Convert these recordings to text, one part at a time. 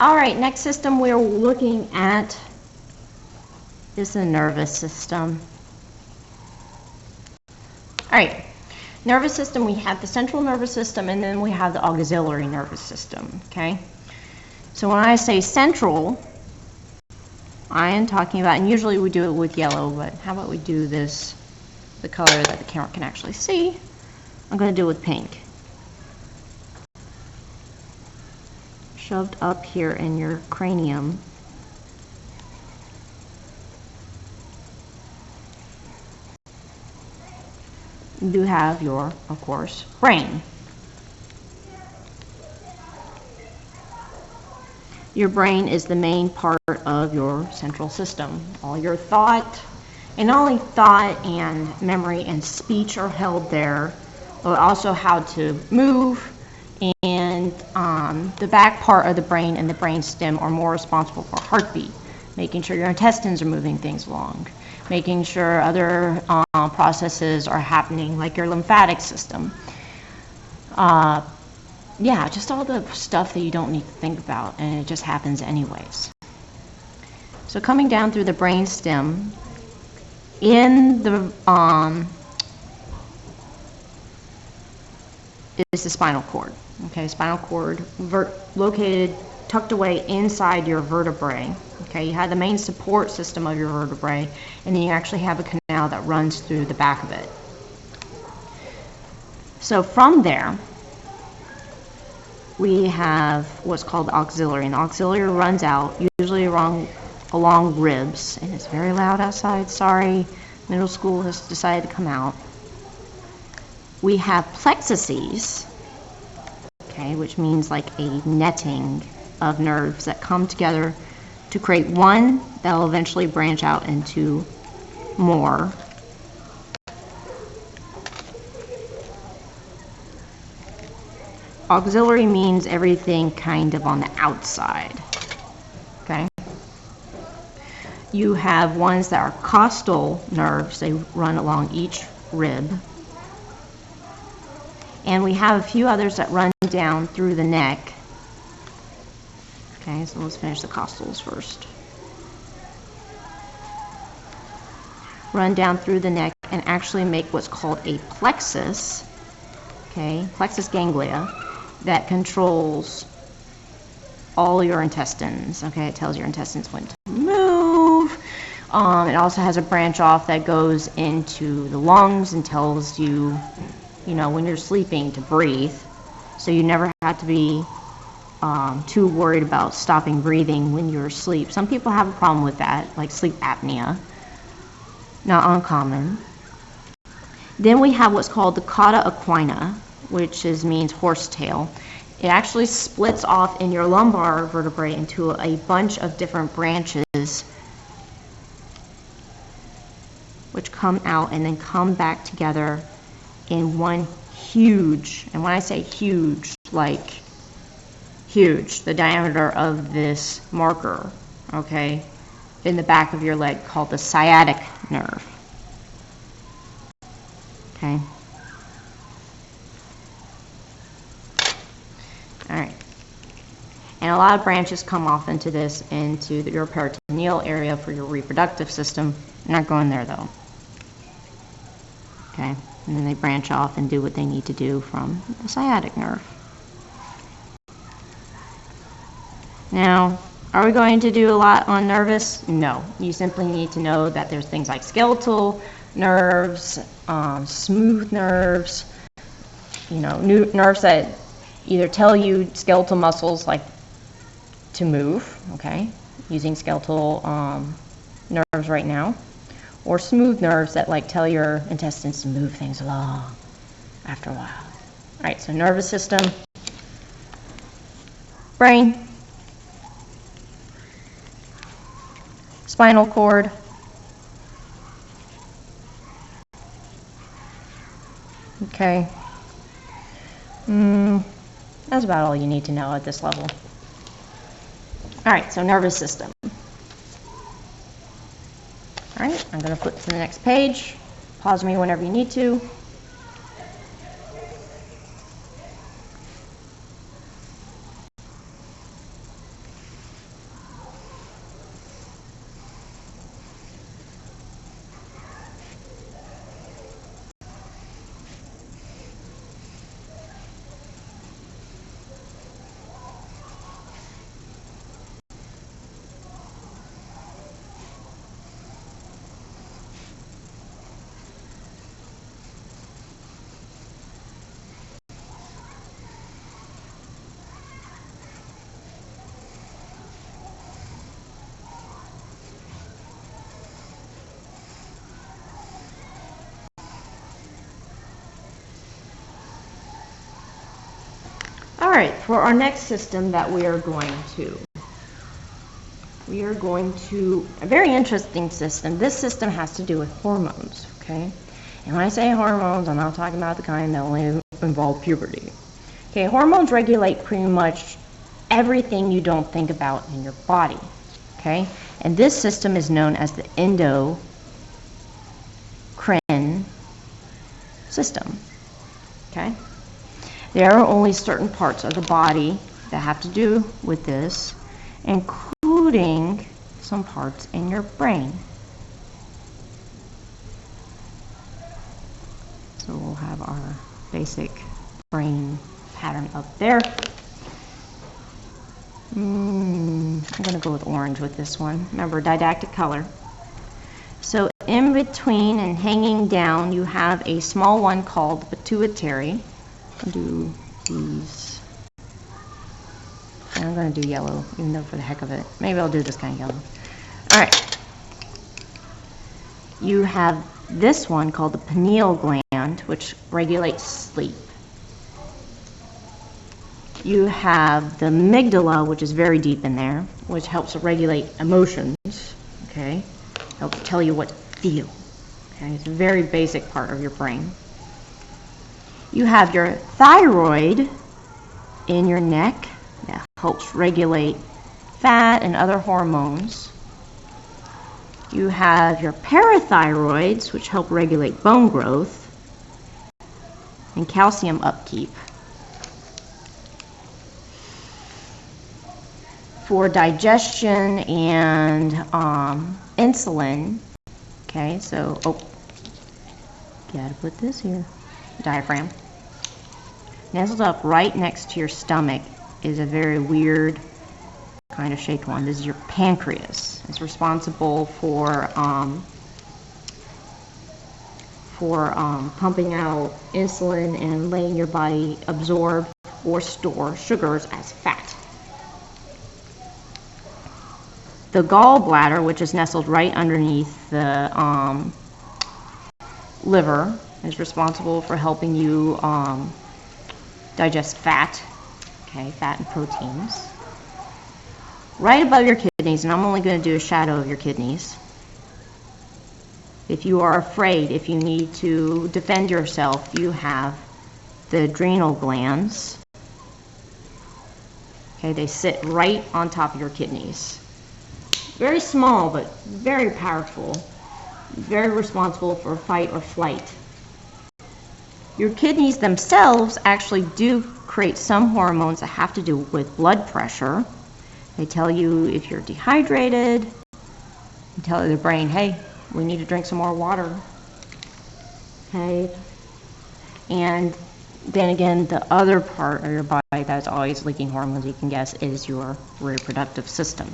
All right, next system we're looking at is the nervous system. All right, nervous system, we have the central nervous system and then we have the auxiliary nervous system, okay? So when I say central, I am talking about, and usually we do it with yellow, but how about we do this, the color that the camera can actually see. I'm going to do it with pink. Shoved up here in your cranium. You do have your, of course, brain. Your brain is the main part of your central system. All your thought, and not only thought and memory and speech are held there, but also how to move, and the back part of the brain and the brain stem are more responsible for heartbeat, making sure your intestines are moving things along, making sure other processes are happening, like your lymphatic system. Yeah, just all the stuff that you don't need to think about, and it just happens anyways. So coming down through the brain stem, in the is the spinal cord. Okay, spinal cord located, tucked away inside your vertebrae. Okay, you have the main support system of your vertebrae, and then you actually have a canal that runs through the back of it. So from there, we have what's called the auxiliary, and the auxiliary runs out, usually along ribs, and it's very loud outside, sorry, middle school has decided to come out. We have plexuses, okay, which means like a netting of nerves that come together to create one that will eventually branch out into more. Auxiliary means everything kind of on the outside, okay? You have ones that are costal nerves, they run along each rib. And we have a few others that run down through the neck. Okay, so let's finish the costals first. Run down through the neck and actually make what's called a plexus, okay, plexus ganglia, that controls all your intestines. Okay, it tells your intestines when to move. It also has a branch off that goes into the lungs and tells you, when you're sleeping to breathe. So you never have to be too worried about stopping breathing when you're asleep. Some people have a problem with that, like sleep apnea. Not uncommon. Then we have what's called the cauda equina, which means horsetail. It actually splits off in your lumbar vertebrae into a bunch of different branches which come out and then come back together in one huge, and when I say huge, like huge, the diameter of this marker, okay, in the back of your leg, called the sciatic nerve. Okay. All right. And a lot of branches come off into your peritoneal area for your reproductive system. I'm not going there though. Okay. And then they branch off and do what they need to do from the sciatic nerve. Now, are we going to do a lot on nervous? No. You simply need to know that there's things like skeletal nerves, smooth nerves, nerves that either tell you skeletal muscles like to move, okay, using skeletal nerves right now, or smooth nerves that like tell your intestines to move things along after a while. All right, so nervous system, brain, spinal cord, okay. That's about all you need to know at this level. All right, so nervous system. All right, I'm going to flip to the next page. Pause me whenever you need to. right, for our next system that we are going to, a very interesting system. This system has to do with hormones, okay? And when I say hormones, I'm not talking about the kind that only involve puberty. Okay, hormones regulate pretty much everything you don't think about in your body, okay? And this system is known as the endocrine system, okay? There are only certain parts of the body that have to do with this, including some parts in your brain. So we'll have our basic brain pattern up there. I'm going to go with orange with this one. Remember, didactic color. So in between and hanging down, you have a small one called pituitary. I'll do these. And I'm going to do yellow, even though for the heck of it. Maybe I'll do this kind of yellow. All right. You have this one called the pineal gland, which regulates sleep. You have the amygdala, which is very deep in there, which helps regulate emotions, okay? Helps tell you what to feel, okay? It's a very basic part of your brain. You have your thyroid in your neck that helps regulate fat and other hormones. You have your parathyroids, which help regulate bone growth and calcium upkeep. For digestion and insulin, okay, so, gotta put this here, diaphragm. Nestled up right next to your stomach is a very weird kind of shaped one. This is your pancreas. It's responsible for pumping out insulin and letting your body absorb or store sugars as fat. The gallbladder, which is nestled right underneath the liver, is responsible for helping you digest fat, okay, fat and proteins. Right above your kidneys, and I'm only going to do a shadow of your kidneys. If you are afraid, if you need to defend yourself, you have the adrenal glands. Okay, they sit right on top of your kidneys. Very small, but very powerful. Very responsible for fight or flight. Your kidneys themselves actually do create some hormones that have to do with blood pressure. They tell you if you're dehydrated. They tell the brain, hey, we need to drink some more water. Okay. And then again, the other part of your body that's always leaking hormones, you can guess, is your reproductive system.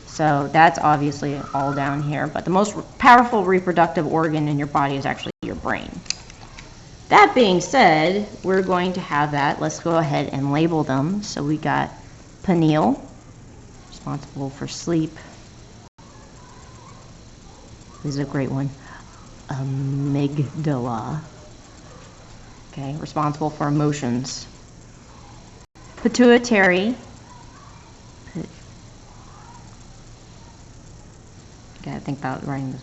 So that's obviously all down here, but the most powerful reproductive organ in your body is actually your brain. That being said, we're going to have that. Let's go ahead and label them. So we got pineal, responsible for sleep. This is a great one. Amygdala, okay, responsible for emotions. Pituitary. Gotta think about writing this.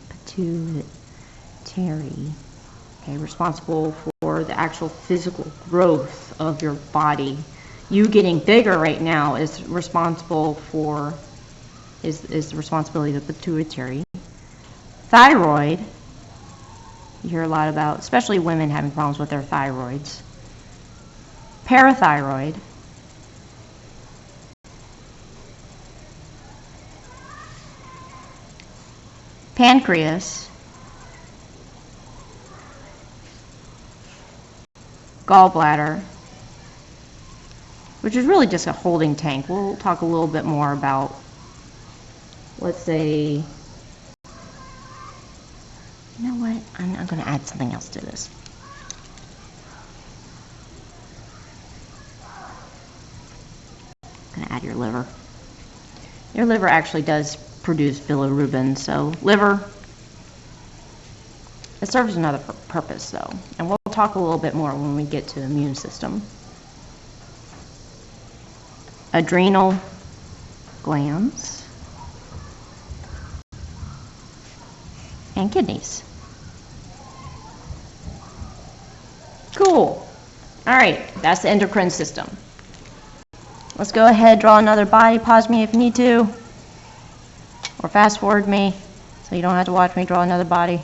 Pituitary. Okay, responsible for the actual physical growth of your body. You getting bigger right now is responsible for, is the responsibility of the pituitary. Thyroid. You hear a lot about, especially women having problems with their thyroids. Parathyroid. Pancreas, gallbladder, which is really just a holding tank. We'll talk a little bit more about, let's say, you know what, I'm going to add something else to this. I'm going to add your liver. Your liver actually does produce bilirubin, so liver, it serves another purpose though, and we'll talk a little bit more when we get to the immune system. adrenal glands, and kidneys. Cool. All right, that's the endocrine system. Let's go ahead, draw another body. Pause me if you need to, or fast forward me so you don't have to watch me draw another body.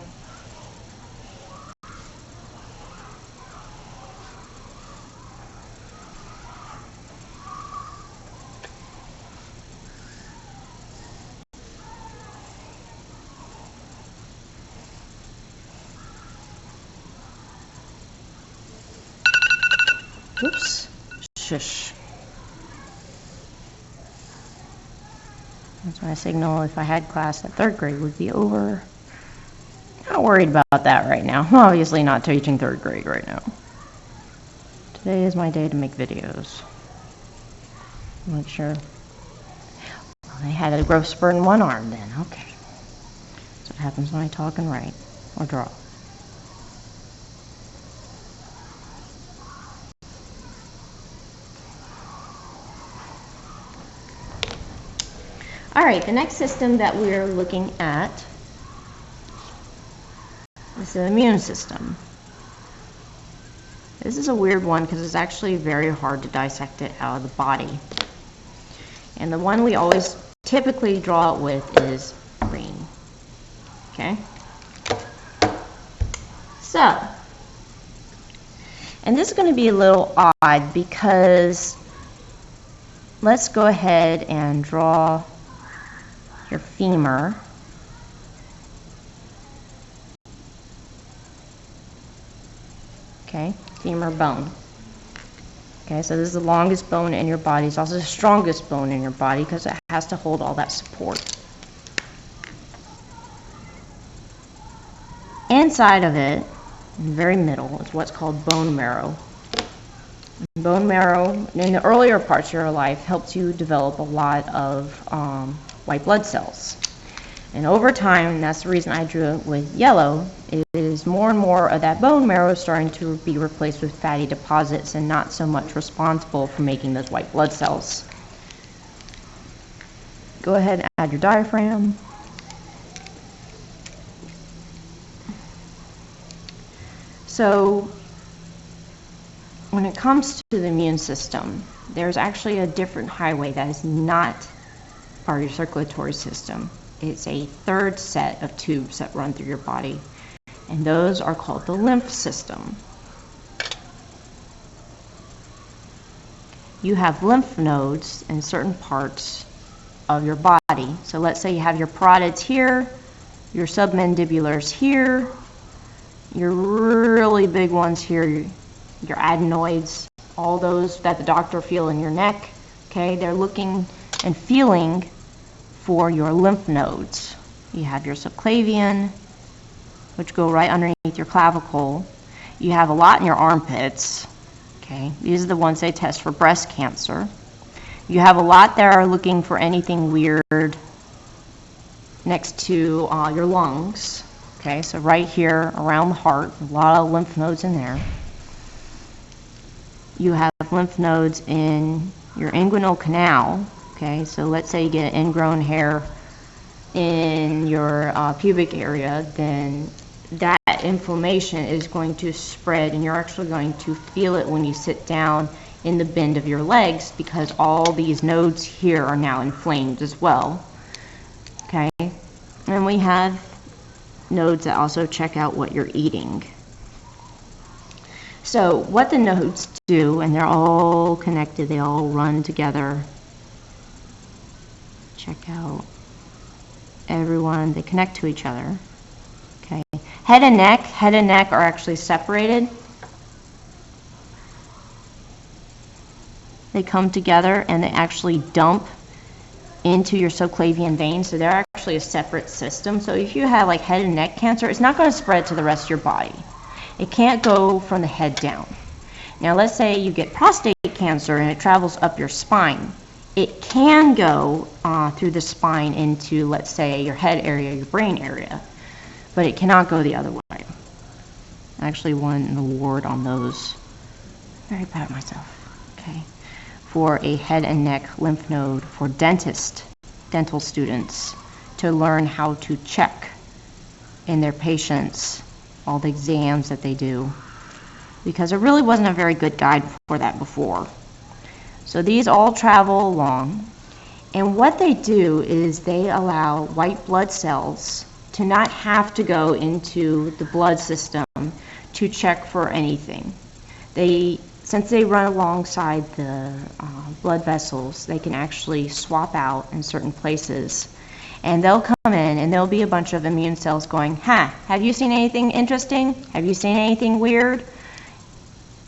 Oops. Shush. That's my signal. If I had class that third grade would be over. Not worried about that right now. I'm obviously not teaching third grade right now. Today is my day to make videos. Make sure. Well, I had a growth spurt in one arm then. Okay. That's what happens when I talk and write or draw. All right, the next system that we're looking at is the immune system. This is a weird one because it's actually very hard to dissect it out of the body. And the one we always typically draw it with is green. Okay? So, and this is going to be a little odd because let's go ahead and draw your femur. Okay, femur bone. Okay, so this is the longest bone in your body. It's also the strongest bone in your body because it has to hold all that support. Inside of it, in the very middle, is what's called bone marrow. Bone marrow, in the earlier parts of your life, helps you develop a lot of white blood cells. And over time, and that's the reason I drew it with yellow, is more and more of that bone marrow is starting to be replaced with fatty deposits and not so much responsible for making those white blood cells. Go ahead and add your diaphragm. So, when it comes to the immune system, there's actually a different highway that is not part of your circulatory system. It's a third set of tubes that run through your body, and those are called the lymph system. You have lymph nodes in certain parts of your body. So let's say you have your parotids here, your submandibulars here, your really big ones here, your adenoids, all those that the doctor feel in your neck. Okay, they're looking and feeling for your lymph nodes. You have your subclavian, which go right underneath your clavicle. You have a lot in your armpits. Okay, these are the ones they test for breast cancer. You have a lot that are looking for anything weird next to your lungs. Okay, so right here around the heart, a lot of lymph nodes in there. You have lymph nodes in your inguinal canal. Okay, so let's say you get ingrown hair in your pubic area, then that inflammation is going to spread, and you're actually going to feel it when you sit down in the bend of your legs because all these nodes here are now inflamed as well. Okay, and we have nodes that also check out what you're eating. So what the nodes do, and they're all connected, they all run together. Check out everyone, they connect to each other. Okay. Head and neck are actually separated. They come together and they actually dump into your subclavian vein, so they're actually a separate system. So if you have like head and neck cancer, it's not going to spread to the rest of your body. It can't go from the head down. Now let's say you get prostate cancer and it travels up your spine. It can go through the spine into, let's say, your head area, your brain area, but it cannot go the other way. I actually won an award on those. Very proud of myself. Okay. for a head and neck lymph node for dental students to learn how to check in their patients all the exams that they do, because there really wasn't a very good guide for that before. So these all travel along, and what they do is they allow white blood cells to not have to go into the blood system to check for anything. Since they run alongside the blood vessels, they can actually swap out in certain places. And they'll come in and there'll be a bunch of immune cells going, have you seen anything interesting? Have you seen anything weird?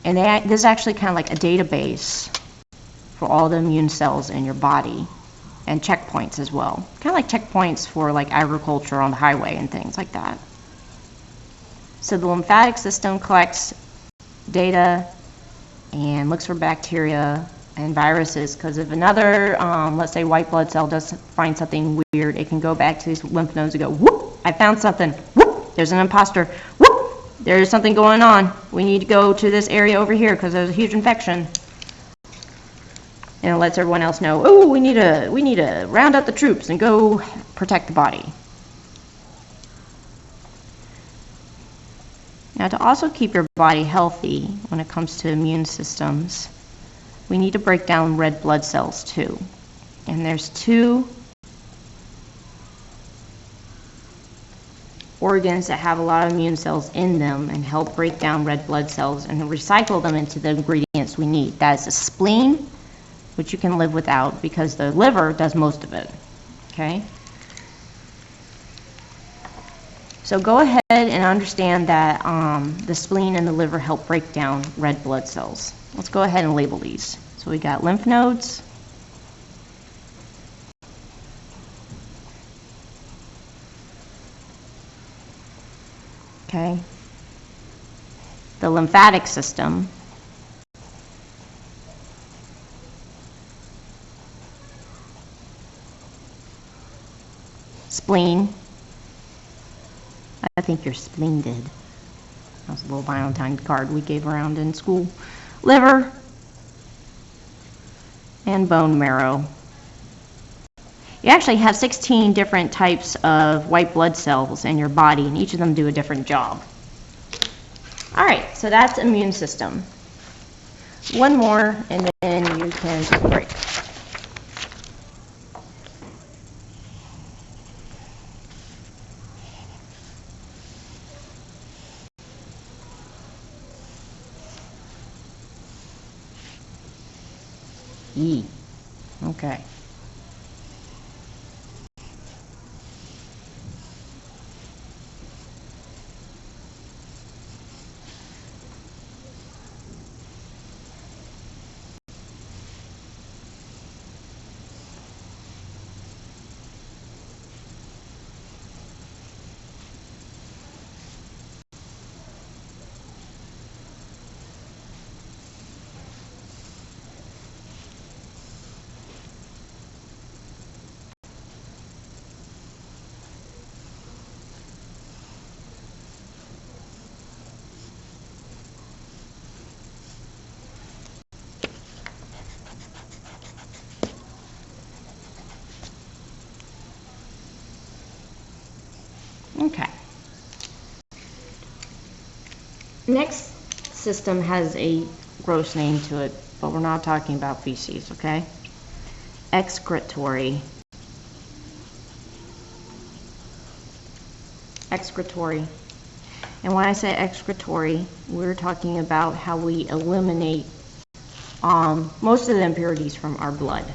And this is actually kind of like a database for all the immune cells in your body, and checkpoints as well. Kind of like checkpoints for like agriculture on the highway and things like that. So the lymphatic system collects data and looks for bacteria and viruses, because if another, let's say white blood cell does find something weird, it can go back to these lymph nodes and go, whoop, I found something, whoop, there's an imposter, whoop, there's something going on. We need to go to this area over here because there's a huge infection. And it lets everyone else know, oh, we need to round up the troops and go protect the body. Now, to also keep your body healthy when it comes to immune systems, we need to break down red blood cells too. And there's two organs that have a lot of immune cells in them and help break down red blood cells and recycle them into the ingredients we need. That is the spleen, which you can live without because the liver does most of it, okay? So go ahead and understand that the spleen and the liver help break down red blood cells. Let's go ahead and label these. So we got lymph nodes, okay, the lymphatic system, spleen. I think your spleen did. That was a little Valentine card we gave around in school. Liver and bone marrow. You actually have 16 different types of white blood cells in your body, and each of them do a different job. All right, so that's immune system. One more, and then you can take a break. E. Okay. Okay. Next system has a gross name to it, but we're not talking about feces, okay? Excretory. Excretory. And when I say excretory, we're talking about how we eliminate most of the impurities from our blood.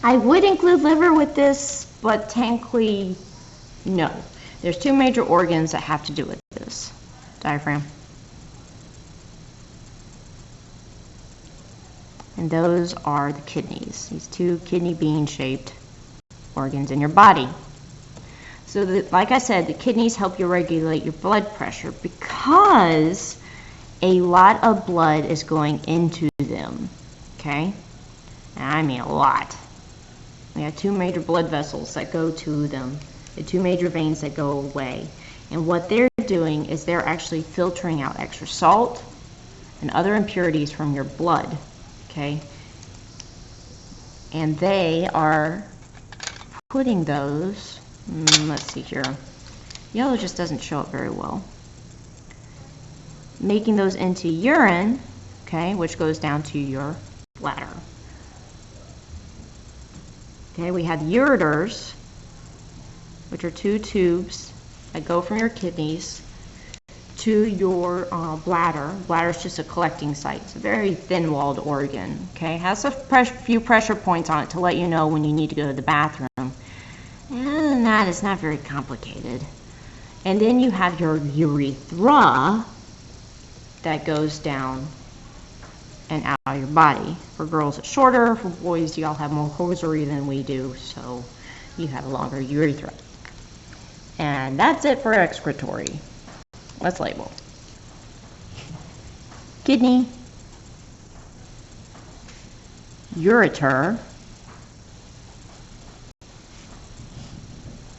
I would include liver with this, but technically, no. There's two major organs that have to do with this. Diaphragm. And those are the kidneys, these two kidney bean-shaped organs in your body. So like I said, the kidneys help you regulate your blood pressure because a lot of blood is going into them, okay? And I mean a lot. We have two major blood vessels that go to them, the two major veins that go away. And what they're doing is they're actually filtering out extra salt and other impurities from your blood, okay? And they are putting those, let's see here, yellow just doesn't show up very well. Making those into urine, okay, which goes down to your bladder. Okay, we have ureters, which are 2 tubes that go from your kidneys to your bladder. Bladder is just a collecting site. It's a very thin-walled organ, okay? It has a few pressure points on it to let you know when you need to go to the bathroom. And other than that, it's not very complicated. And then you have your urethra that goes down and out of your body. For girls, it's shorter. For boys, y'all have more hosiery than we do, so you have a longer urethra. And that's it for excretory. Let's label. Kidney, ureter,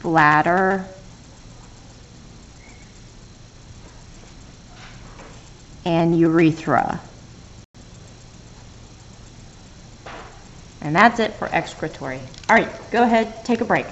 bladder, and urethra. And that's it for excretory. All right, go ahead, take a break.